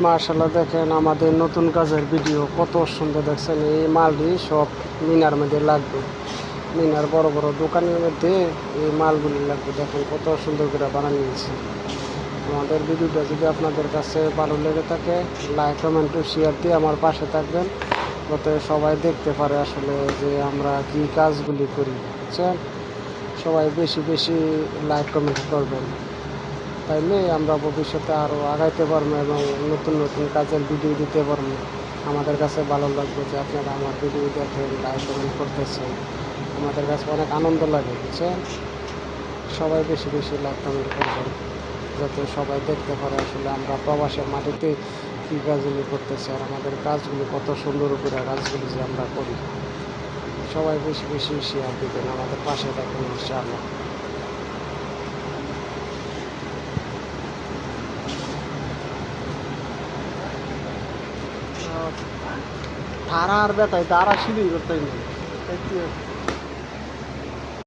মার্শাল্লাহ দেখেন আমাদের নতুন কাজের ভিডিও কত সুন্দর দেখছেন। এই মালটি সব মিনার মধ্যে লাগবে, মিনার বড় বড় দোকানের মধ্যে এই মালগুলি লাগবে। দেখেন কত সুন্দর করে বানানো নিয়েছি। আমাদের ভিডিওটা যদি আপনাদের কাছে ভালো লেগে থাকে, লাইক কমেন্ট ও শেয়ার দিয়ে আমার পাশে থাকবেন, যাতে সবাই দেখতে পারে আসলে যে আমরা কি কাজগুলি করি, বুঝছেন। সবাই বেশি বেশি লাইক কমেন্ট করবেন, তাইলে আমরা ভবিষ্যতে আরও আগাইতে পারবো এবং নতুন নতুন কাজের ভিডিও দিতে পারবো। আমাদের কাছে ভালো লাগবে যে আপনারা আমার ভিডিও দেখেন, লাইক কমেন্ট করতেছেন, আমাদের কাছে অনেক আনন্দ লাগে, বুঝছেন। সবাই বেশি বেশি লাইক কমেন্ট করবেন, যাতে সবাই দেখতে পারে আসলে আমরা প্রবাসের মাটিতে কী কাজগুলি করতেছি আর আমাদের কাজগুলি কত সুন্দর করে কাজগুলি যে আমরা করি। সবাই বেশি বেশি শেয়ার দিবেন, আমাদের পাশে থাকবেন ইনশাআল্লাহ। তারা আর বেটায় তারা সিঁড়ি করতে